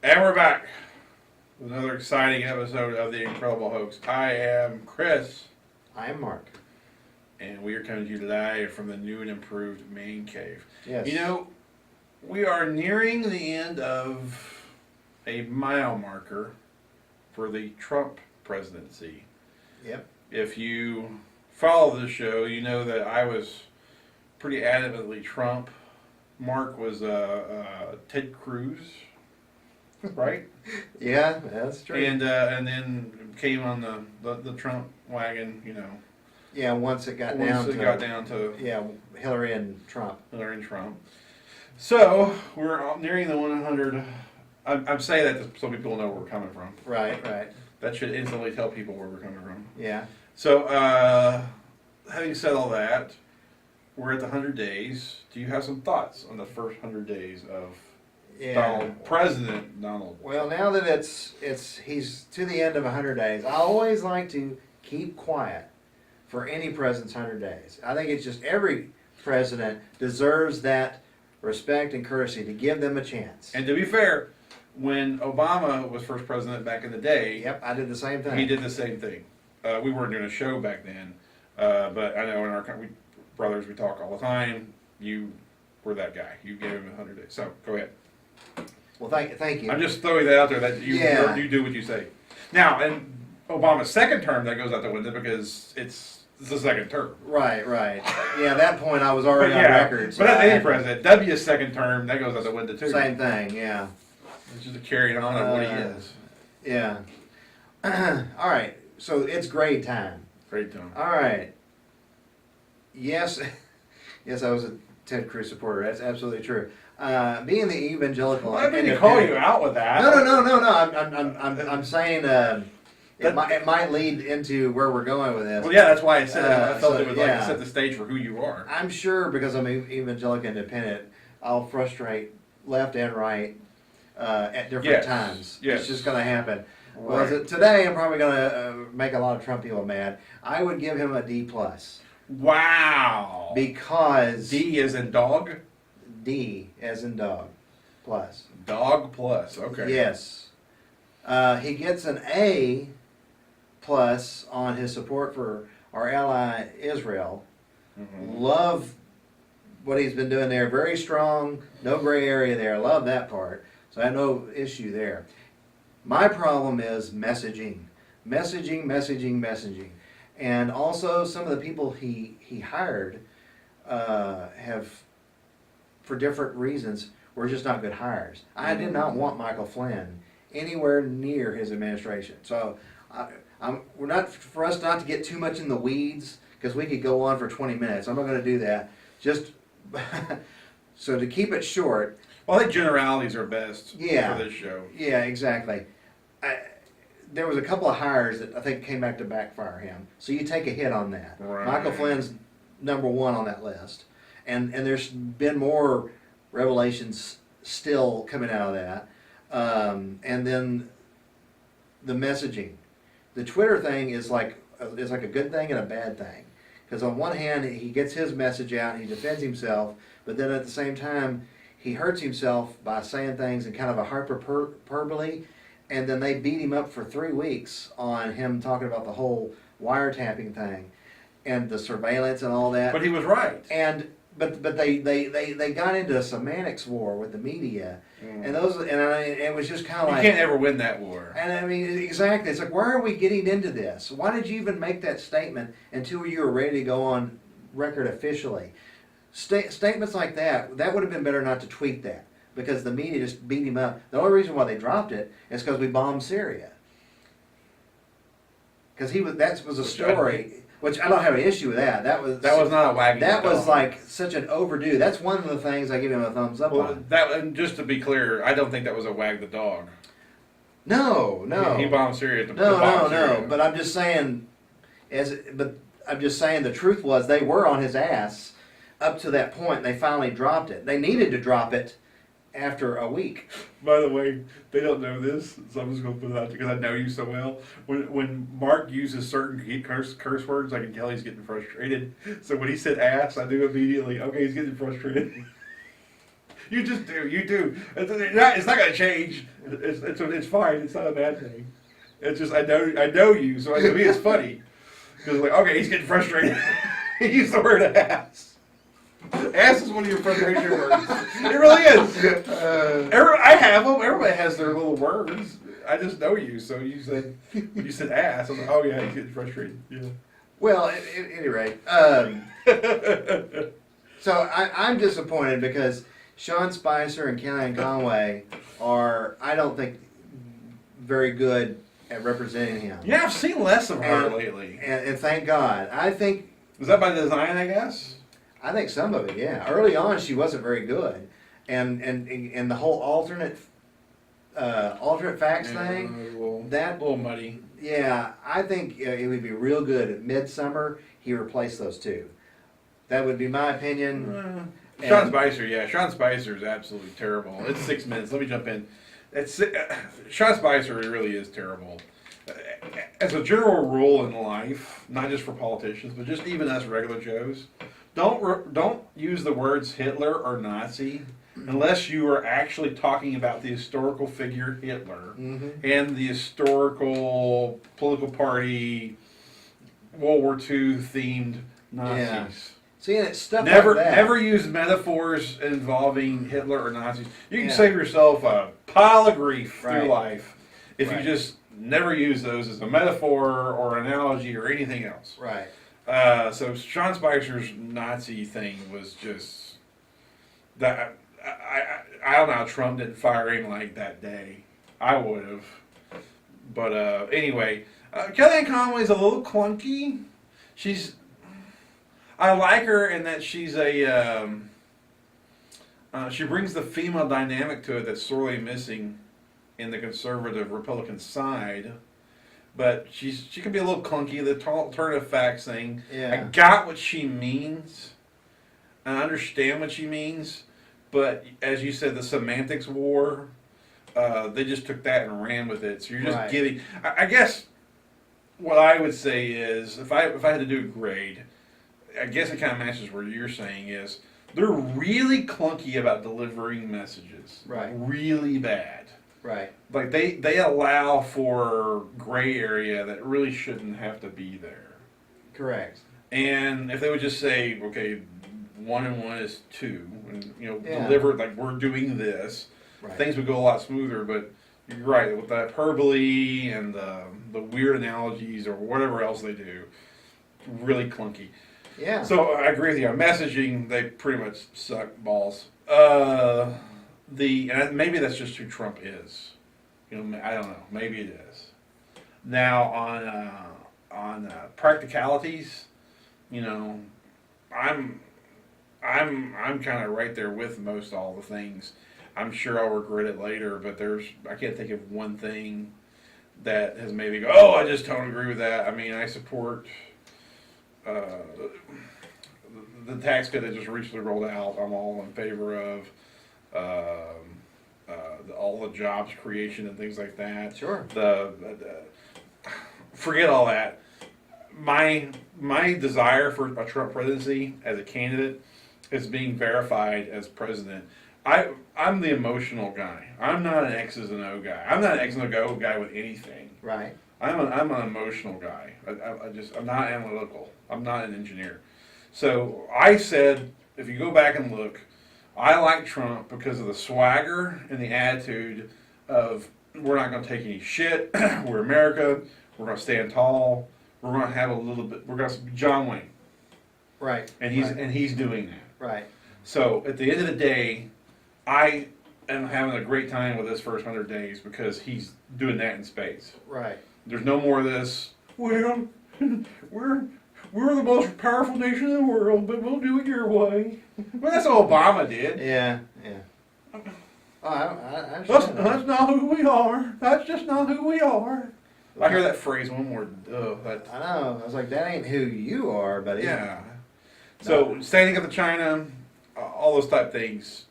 And we're back with another exciting episode of the Incredible Hokes. I am Chris. I am Mark. And we are coming to you live from the new and improved main cave. Yes. You know, we are nearing the end of a mile marker for the Trump presidency. Yep. If you follow the show, you know that I was pretty adamantly Trump. Mark was Ted Cruz. Right? Yeah, that's true. And then came on the Trump wagon, you know. Yeah, once it got down to yeah, Hillary and Trump. So we're nearing the 100. I'm saying that so people know where we're coming from. Right. That should instantly tell people where we're coming from. Yeah. So having said all that, we're at the 100 days. Do you have some thoughts on the first 100 days of President Donald? Well, now that he's to the end of 100 days, I always like to keep quiet for any president's 100 days. I think it's just every president deserves that respect and courtesy to give them a chance. And to be fair, when Obama was first president back in the day, yep, I did the same thing. He did the same thing. We weren't doing a show back then, but I know in our brothers we talk all the time. You were that guy. You gave him 100 days. So go ahead. Well, thank you. I'm just throwing that out there that you do what you say. Now, in Obama's second term, that goes out the window because it's the second term. Right. Yeah, at that point I was already on record. So but any president, W's second term, that goes out the window too. Same thing, yeah. It's just a carrying on of what he is. Yeah. All right, so it's grade time. Grade time. All right. Yes, I was a Ted Cruz supporter. That's absolutely true. Being the evangelical, I didn't call you out with that. No. I'm saying it might lead into where we're going with this. Well, yeah, that's why I said I felt it would like to set the stage for who you are. I'm sure because I'm evangelical independent, I'll frustrate left and right at different times. Yes. It's just going to happen. Right. Well, today I'm probably going to make a lot of Trump people mad. I would give him a D+. Wow. Because D as in dog? D as in dog. Plus. Dog plus, okay. Yes. He gets an A+ on his support for our ally Israel. Mm-hmm. Love what he's been doing there. Very strong. No gray area there. Love that part. So I have no issue there. My problem is messaging. Messaging. And also some of the people he hired have, for different reasons, were just not good hires. I did not want Michael Flynn anywhere near his administration. So for us not to get too much in the weeds, because we could go on for 20 minutes. I'm not going to do that. Just so to keep it short. Well, I think generalities are best for this show. Yeah, exactly. There was a couple of hires that I think came back to backfire him. So you take a hit on that. Right. Michael Flynn's number one on that list. And there's been more revelations still coming out of that. And then the messaging. The Twitter thing is like a good thing and a bad thing. Because on one hand, he gets his message out and he defends himself, but then at the same time, he hurts himself by saying things in kind of a hyperbole, and then they beat him up for 3 weeks on him talking about the whole wiretapping thing and the surveillance and all that. But he was right. But they got into a semantics war with the media, and it was just kind of like you can't ever win that war. And I mean, exactly, it's like, why are we getting into this? Why did you even make that statement until you were ready to go on record officially? Statements like that would have been better not to tweet that, because the media just beat him up. The only reason why they dropped it is because we bombed Syria. Because that was a story, which I don't have an issue with that. That was not a wagging. That was like such an overdue. That's one of the things I give him a thumbs up on. And just to be clear, I don't think that was a wag the dog. No. He bombed Syria. No. But I'm just saying, the truth was they were on his ass up to that point, and they finally dropped it. They needed to drop it after a week. By the way, they don't know this, so I'm just going to put it out there because I know you so well. When Mark uses certain curse words, I can tell he's getting frustrated. So when he said ass, I knew immediately, okay, he's getting frustrated. You just do. You do. It's not going to change. It's fine. It's not a bad thing. It's just I know you, so to me it's funny because like okay, he's getting frustrated. He used the word ass. Ass is one of your frustration words. It really is. I have them. Everybody has their little words. I just know you, so you said ass. I'm like, oh yeah, he's getting frustrated. Yeah. Well, at any rate, so I'm disappointed because Sean Spicer and Kellyanne Conway are, I don't think, very good at representing him. Yeah, I've seen less of her lately. And thank God. I think. Is that by design, I guess? I think some of it, yeah. Early on, she wasn't very good, and the whole alternate facts thing. A little muddy. Yeah, I think it would be real good at Midsummer. He replaced those two. That would be my opinion. Sean Spicer, yeah. Sean Spicer is absolutely terrible. It's 6 minutes. Let me jump in. Sean Spicer really is terrible. As a general rule in life, not just for politicians, but just even us regular Joes, don't use the words Hitler or Nazi unless you are actually talking about the historical figure Hitler and the historical political party World War II themed Nazis. Yeah. See, and it's stuff Never like that. never use metaphors involving Hitler or Nazis. You can save yourself a pile of grief through life if you just never use those as a metaphor or an analogy or anything else. Right. So Sean Spicer's Nazi thing was just that. I don't know how Trump didn't fire him like that day. I would have. But anyway, Kellyanne Conway's a little clunky. I like her in that she's she brings the female dynamic to it that's sorely missing in the conservative Republican side. But she can be a little clunky. The alternative facts thing. Yeah. I got what she means. I understand what she means. But as you said, the semantics war, they just took that and ran with it. So you're just giving. I guess what I would say is, if I had to do a grade, I guess it kind of matches what you're saying is they're really clunky about delivering messages. Right. Really bad. Right. Like they allow for gray area that really shouldn't have to be there. Correct. And if they would just say, okay, 1 and 1 is 2, and deliver like we're doing this, things would go a lot smoother. But you're right with the hyperbole and the weird analogies or whatever else they do, really clunky. Yeah. So I agree with you. On messaging, they pretty much suck balls. And maybe that's just who Trump is. I don't know. Maybe it is. Now on practicalities, I'm kind of right there with most all the things. I'm sure I'll regret it later, but I can't think of one thing that has made me go, oh, I just don't agree with that. I mean, I support the tax cut that just recently rolled out. I'm all in favor of all the jobs creation and things like that. Sure. Forget all that. My desire for a Trump presidency as a candidate is being verified as president. I'm the emotional guy. I'm not an X's and O guy. I'm not an X and O guy with anything. Right. I'm an emotional guy. I'm not analytical. I'm not an engineer. So I said, if you go back and look, I like Trump because of the swagger and the attitude of we're not going to take any shit. We're America. We're going to stand tall. We're going to have a little bit. We're going to be John Wayne. Right. And he's doing that. Right. So at the end of the day, I am having a great time with this first 100 days because he's doing that in spades. Right. There's no more of this. Well, we're the most powerful nation in the world, but we'll do it your way. Well, that's what Obama did. Yeah. Yeah. Oh, I understand. That's not who we are. That's just not who we are. I hear that phrase one more. I know. I was like, that ain't who you are, buddy. Yeah. So standing up to China, all those type things,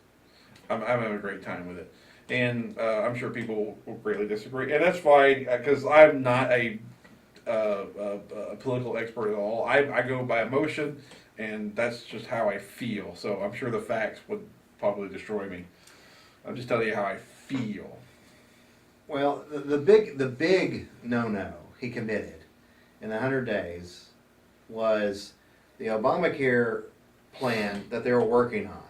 I'm having a great time with it, and I'm sure people will greatly disagree, and that's fine because I'm not a political expert at all. I go by emotion, and that's just how I feel. So I'm sure the facts would probably destroy me. I'm just telling you how I feel. Well, the big no-no he committed in the 100 days was the Obamacare plan that they were working on.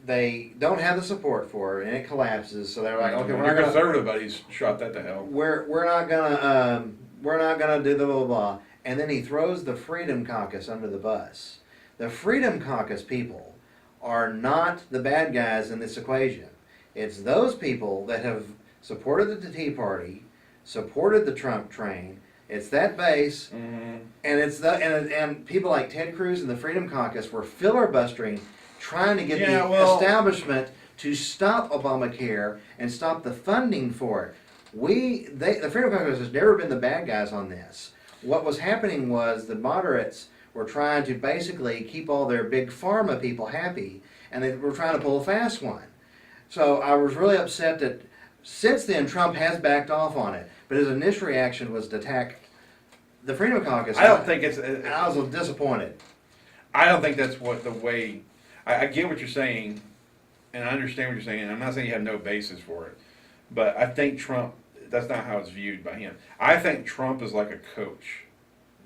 They don't have the support for it, and it collapses. So they're like, okay, Your conservative buddies shot that to hell. we're not gonna do the blah blah blah. And then he throws the Freedom Caucus under the bus. The Freedom Caucus people are not the bad guys in this equation. It's those people that have supported the Tea Party, supported the Trump train. It's that base, and it's and people like Ted Cruz and the Freedom Caucus were filibustering, trying to get the establishment to stop Obamacare and stop the funding for it. The Freedom Caucus has never been the bad guys on this. What was happening was the moderates were trying to basically keep all their big pharma people happy, and they were trying to pull a fast one. So I was really upset that since then Trump has backed off on it, but his initial reaction was to attack the Freedom Caucus. I don't think it's. I was disappointed. I don't think that's what the way. I get what you're saying, and I understand what you're saying. And I'm not saying you have no basis for it, but I think Trump. That's not how it's viewed by him. I think Trump is like a coach.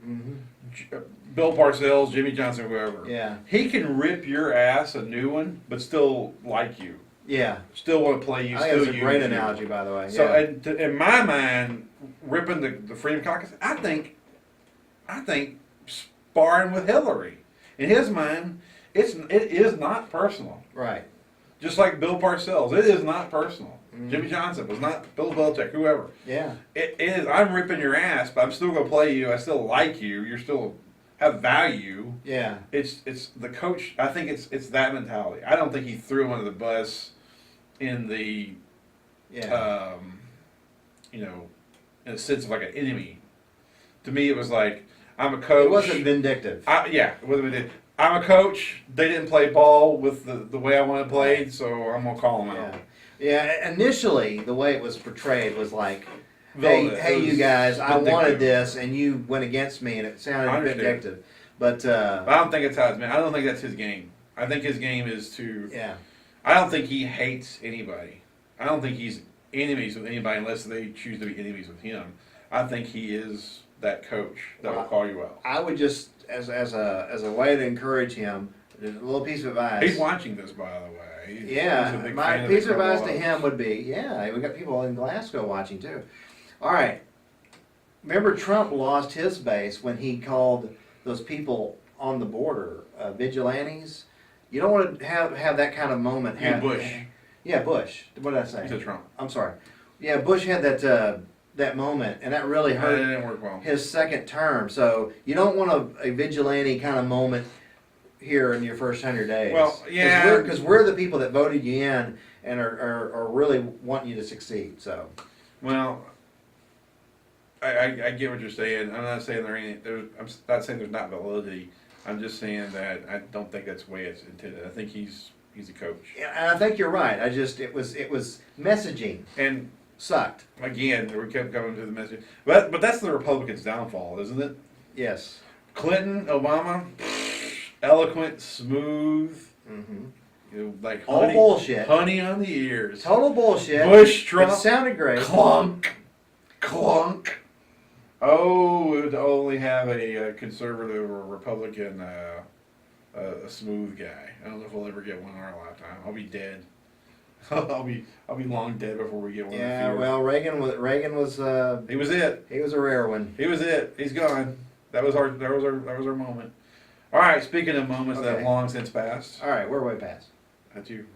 Mm-hmm. Bill Parcells, Jimmy Johnson, whoever. Yeah. He can rip your ass a new one, but still like you. Yeah. Still want to play you. I think still that's a great analogy, by the way. So, Yeah. in my mind, ripping the Freedom Caucus, I think sparring with Hillary. In his mind, it is not personal. Right. Just like Bill Parcells, it is not personal. Mm-hmm. Jimmy Johnson was not Bill Belichick, whoever. Yeah. It is. I'm ripping your ass, but I'm still going to play you. I still like you. You're still have value. Yeah. It's the coach. I think it's that mentality. I don't think he threw him under the bus in the Yeah. in a sense of like an enemy. To me, it was like I'm a coach. It wasn't vindictive. Yeah, it wasn't vindictive. I'm a coach. They didn't play ball with the way I want it played, so I'm gonna call them out. Yeah. Yeah, initially the way it was portrayed was like, hey, you guys, I wanted this, and you went against me, and it sounded vindictive. But I don't think it's how it's meant. I don't think that's his game. I think his game is to. Yeah. I don't think he hates anybody. I don't think he's enemies with anybody unless they choose to be enemies with him. I think he is that coach that will call you out. I would just, as a way to encourage him, a little piece of advice. He's watching this, by the way. Yeah, he's a big my fan piece of the advice Trouble to him would be, we got people in Glasgow watching too. All right, remember Trump lost his base when he called those people on the border vigilantes. You don't want to have that kind of moment. Bush. Yeah, Bush. What did I say? You said Trump. I'm sorry. Yeah, Bush had that moment, and that really It hurt didn't work well. his second term. So you don't want a vigilante kind of moment here in your first 100 days. Well, yeah. Because we're the people that voted you in and are really wanting you to succeed. So. Well, I get what you're saying. I'm not saying I'm not saying there's not validity. I'm just saying that I don't think that's the way it's intended. I think he's a coach. Yeah, and I think you're right. It was messaging And sucked. again, we kept going to the message. But that's the Republicans' downfall, isn't it? Yes. Clinton, Obama, eloquent, smooth, like All honey, bullshit. honey on the ears. Total bullshit. Bush, Trump, It sounded great. clunk, clunk. Oh, it would only have a conservative or Republican, a smooth guy. I don't know if we'll ever get one in our lifetime. I'll be dead. I'll be long dead before we get one. Yeah, well, Reagan was he was it. he was a rare one. He was it. He's gone. That was our moment. All right. Speaking of moments that have Okay. long since passed, All right, we're way past. that's you.